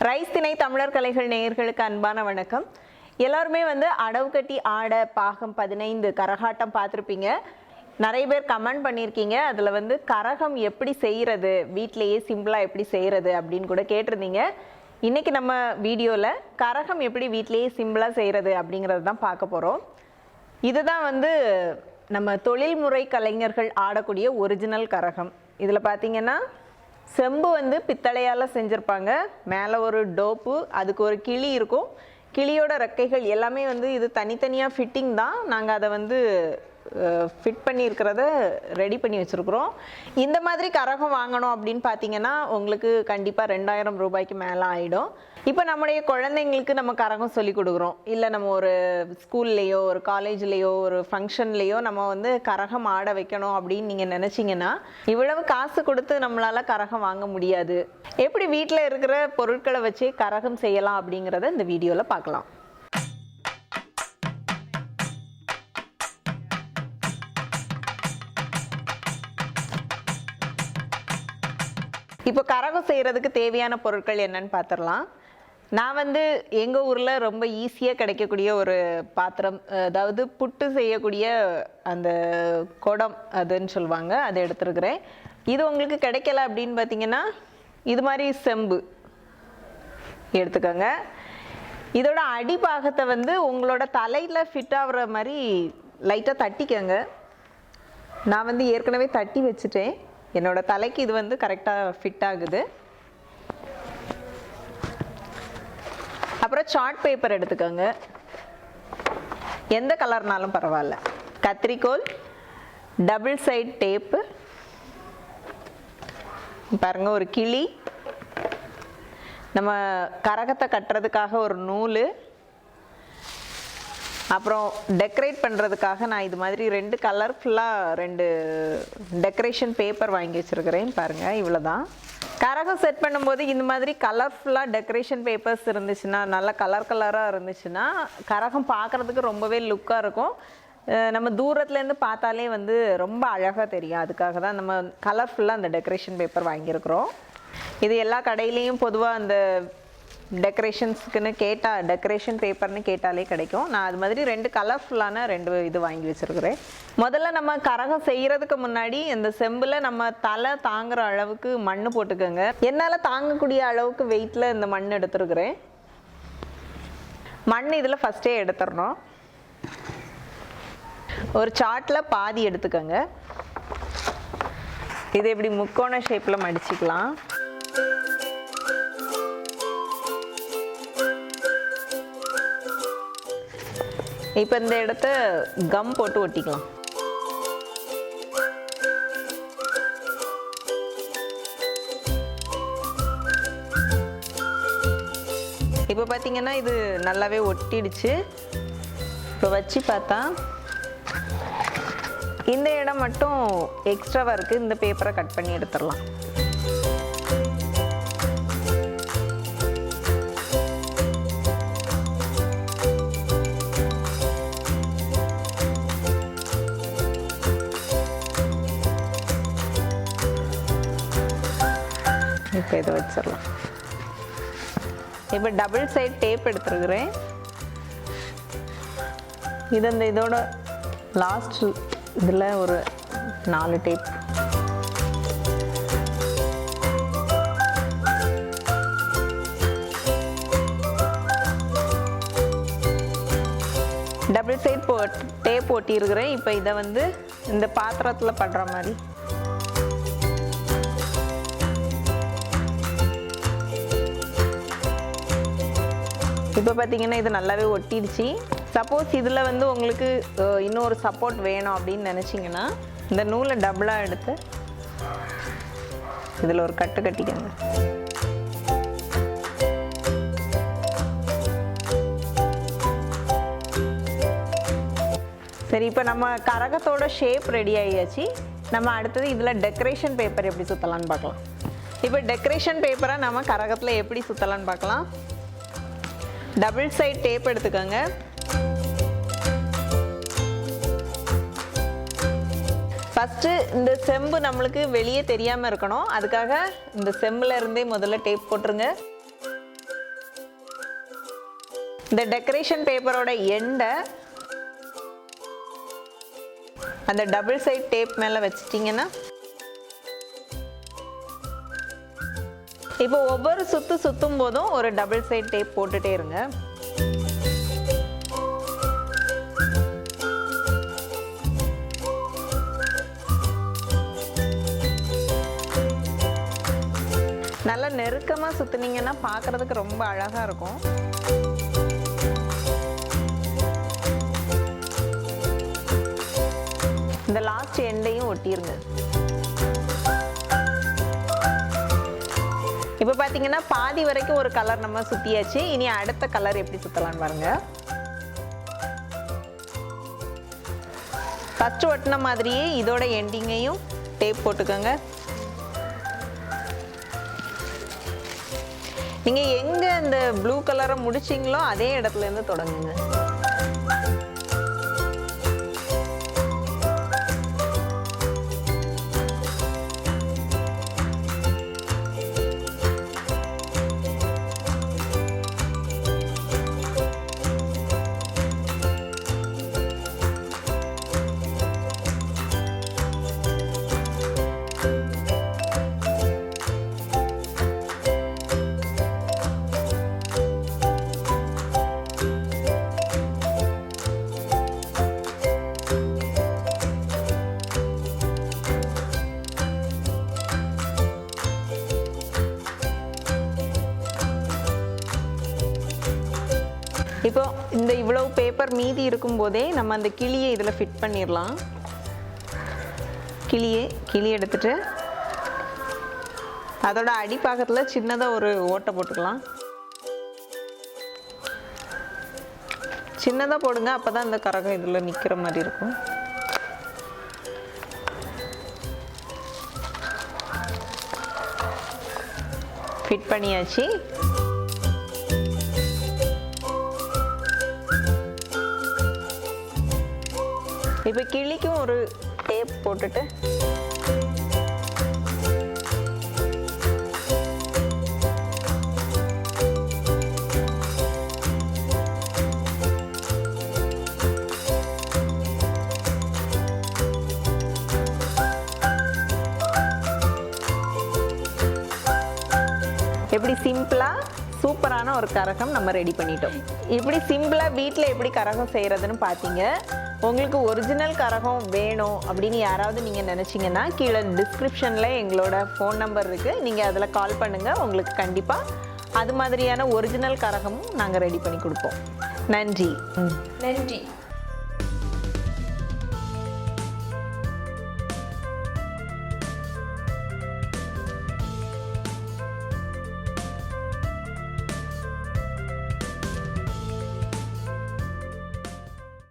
Rice திணை தமிழர் கலைகள் நேயர்களுக்கு அன்பான வணக்கம். எல்லாருமே அடவு கட்டி ஆட பாகம் 15 கரகாட்டம் பார்த்துருப்பீங்க. நிறைய பேர் கமெண்ட் பண்ணியிருக்கீங்க. அதில் கரகம் எப்படி செய்கிறது, வீட்டிலேயே சிம்பிளாக எப்படி செய்கிறது அப்படின்னு கூட கேட்டிருந்தீங்க. இன்றைக்கி நம்ம வீடியோவில் கரகம் எப்படி வீட்டிலேயே சிம்பிளாக செய்கிறது அப்படிங்கிறது தான் பார்க்க போகிறோம். இதுதான் நம்ம தொழில்முறை கலைஞர்கள் ஆடக்கூடிய ஒரிஜினல் கரகம். இதில் பார்த்தீங்கன்னா செம்பு பித்தளையால் செஞ்சுருப்பாங்க. மேலே ஒரு டோப்பு, அதுக்கு ஒரு கிளி இருக்கும். கிளியோட ரெக்கைகள் எல்லாமே இது தனித்தனியாக ஃபிட்டிங் தான். நாங்கள் அதை ஃபிட் பண்ணியிருக்கிறத ரெடி பண்ணி வச்சுருக்குறோம். இந்த மாதிரி கரகம் வாங்கணும் அப்படின்னு பார்த்தீங்கன்னா உங்களுக்கு கண்டிப்பாக 2000 ரூபாய்க்கு மேலே ஆகிடும். இப்போ நம்முடைய குழந்தைங்களுக்கு நம்ம கரகம் சொல்லி கொடுக்குறோம், இல்லை நம்ம ஒரு ஸ்கூல்லையோ ஒரு காலேஜ்லேயோ ஒரு ஃபங்க்ஷன்லேயோ நம்ம கரகம் ஆட வைக்கணும் அப்படின்னு நீங்கள் நினச்சிங்கன்னா இவ்வளவு காசு கொடுத்து நம்மளால் கரகம் வாங்க முடியாது. எப்படி வீட்டில் இருக்கிற பொருட்களை வச்சு கரகம் செய்யலாம் அப்படிங்கிறத இந்த வீடியோவில் பார்க்கலாம். இப்போ கரகம் செய்கிறதுக்கு தேவையான பொருட்கள் என்னன்னு பார்த்துடலாம். நான் எங்கள் ஊரில் ரொம்ப ஈஸியாக கிடைக்கக்கூடிய ஒரு பாத்திரம், அதாவது புட்டு செய்யக்கூடிய அந்த குடம் அதுன்னு சொல்லுவாங்க, அதை எடுத்துருக்கிறேன். இது உங்களுக்கு கிடைக்கல அப்படின்னு பார்த்தீங்கன்னா இது மாதிரி செம்பு எடுத்துக்கோங்க. இதோட அடிபாகத்தை உங்களோட தலையில் ஃபிட் ஆகிற மாதிரி லைட்டாக தட்டிக்கோங்க. நான் ஏற்கனவே தட்டி வச்சுட்டேன். என்னோட தலைக்கு இது கரெக்டாக ஃபிட் ஆகுது. அப்புறம் சார்ட் பேப்பர் எடுத்துக்கோங்க, எந்த கலர்னாலும் பரவாயில்ல. கத்திரிக்கோல், டபுள் சைட் டேப்பு, பாருங்க ஒரு கிளி, நம்ம கரகத்தை கட்டுறதுக்காக ஒரு நூல், அப்புறம் டெக்கரேட் பண்ணுறதுக்காக நான் இது மாதிரி 2 கலர்ஃபுல்லாக 2 டெக்கரேஷன் பேப்பர் வாங்கி வச்சுருக்கிறேன். பாருங்கள், இவ்வளோ தான். கரகம் செட் பண்ணும்போது இந்த மாதிரி கலர்ஃபுல்லாக டெக்கரேஷன் பேப்பர்ஸ் இருந்துச்சுன்னா, நல்லா கலராக இருந்துச்சுன்னா கரகம் பார்க்குறதுக்கு ரொம்பவே லுக்காக இருக்கும். நம்ம தூரத்துலேருந்து பார்த்தாலே ரொம்ப அழகாக தெரியும். அதுக்காக தான் நம்ம கலர்ஃபுல்லாக அந்த டெக்கரேஷன் பேப்பர் வாங்கியிருக்கிறோம். இது எல்லா கடையிலையும் பொதுவாக அந்த டெக்கரேஷன்ஸுக்குன்னு கேட்டால் டெக்கரேஷன் பேப்பர்னு கேட்டாலே கிடைக்கும். நான் அது மாதிரி 2 கலர்ஃபுல்லான 2 இது வாங்கி வச்சுருக்கிறேன். முதல்ல நம்ம கரகம் செய்கிறதுக்கு முன்னாடி இந்த செம்பில் நம்ம தலை தாங்குகிற அளவுக்கு மண் போட்டுக்கோங்க. என்னால் தாங்கக்கூடிய அளவுக்கு வெயிட்டில் இந்த மண் எடுத்துருக்குறேன். மண் இதில் ஃபஸ்ட்டே எடுத்துடணும். ஒரு சார்ட்டில் பாதி எடுத்துக்கோங்க. இது இப்படி முக்கோண ஷேப்பில் மடிச்சுக்கலாம். இப்போ இந்த இடத்த கம் போட்டு ஒட்டிக்கலாம். இப்போ பார்த்தீங்கன்னா இது நல்லாவே ஒட்டிடுச்சு. இப்போ வச்சு பார்த்தா இந்த இடம் மட்டும் எக்ஸ்ட்ராவாக இருக்குது. இந்த பேப்பரை கட் பண்ணி எடுத்துடலாம். இப்போ இதை வச்சிடலாம். இப்போ டபுள் சைட் டேப் எடுத்துருக்குறேன். இது இதோட லாஸ்ட் இதில் ஒரு 4 டேப். டபுள் சைட் டேப் ஒட்டியிருக்கிறேன். இப்போ இதை இந்த பாத்திரத்தில் படுற மாதிரி இப்போ பார்த்தீங்கன்னா இது நல்லாவே ஒட்டிடுச்சு. சப்போஸ் இதில் உங்களுக்கு இன்னொரு சப்போர்ட் வேணும் அப்படின்னு நினச்சிங்கன்னா இந்த நூலை டபுளாக எடுத்து இதில் ஒரு கட்டு கட்டிக்கங்க. சரி, இப்போ நம்ம கரகத்தோட ஷேப் ரெடி ஆகியாச்சு. நம்ம அடுத்தது இதில் டெக்கரேஷன் பேப்பர் எப்படி சுற்றலான்னு பார்க்கலாம். இப்போ டெக்கரேஷன் பேப்பரை நம்ம கரகத்தில் எப்படி சுற்றலான்னு பார்க்கலாம். டபுள் சைட் டேப் எடுத்துக்கோங்க. ஃபஸ்ட்டு இந்த செம்பு நம்மளுக்கு வெளியே தெரியாமல் இருக்கணும். அதுக்காக இந்த செம்பில் இருந்தே முதல்ல டேப் போட்டுருங்க. இந்த டெக்கரேஷன் பேப்பரோட எண்டை அந்த டபுள் சைட் டேப் மேலே வச்சிட்டிங்கன்னா இப்போ ஒவ்வொரு சுத்தும் போதும் ஒரு டபுள் சைட் டேப் போட்டுட்டே இருங்க. நல்லா நெருக்கமாக சுத்துனீங்கன்னா பார்க்கறதுக்கு ரொம்ப அழகாக இருக்கும். இந்த லாஸ்ட் எண்டையும் ஒட்டிருங்க. இப்போ பார்த்தீங்கன்னா பாதி வரைக்கும் ஒரு கலர் நம்ம சுற்றியாச்சு. இனி அடுத்த கலர் எப்படி சுற்றலான்னு பாருங்க. ஃபர்ஸ்ட் ஒட்டின மாதிரியே இதோட எண்டிங்கையும் டேப் போட்டுக்கோங்க. நீங்கள் எங்கே இந்த ப்ளூ கலரை முடிச்சிங்களோ அதே இடத்துலேருந்து தொடங்குங்க. இப்போ இந்த இவ்வளவு பேப்பர் மீதி இருக்கும்போதே நம்ம அந்த கிளியை இதில் ஃபிட் பண்ணிடலாம். கிளி எடுத்துட்டு அதோட அடிப்பாகத்தில் சின்னதாக ஒரு ஓட்டை போட்டுக்கலாம். சின்னதாக போடுங்க, அப்போ தான் இந்த கரகம் இதில் நிற்கிற மாதிரி இருக்கும். ஃபிட் பண்ணியாச்சு. இப்போ கிளிக்கும் ஒரு டேப் போட்டுட்டு எப்படி சிம்பிளாக சூப்பரான ஒரு கரகம் நம்ம ரெடி பண்ணிட்டோம். இப்படி சிம்பிளாக வீட்டில் எப்படி கரகம் செய்கிறதுன்னு பார்த்தீங்க. உங்களுக்கு ஒரிஜினல் கரகம் வேணும் அப்படின்னு யாராவது நீங்கள் நினச்சிங்கன்னா கீழே டிஸ்கிரிப்ஷனில் எங்களோட ஃபோன் நம்பர் இருக்குது. நீங்கள் அதில் கால் பண்ணுங்கள். உங்களுக்கு கண்டிப்பாக அது மாதிரியான ஒரிஜினல் கரகமும் நாங்கள் ரெடி பண்ணி கொடுப்போம். நன்றி. நன்றி.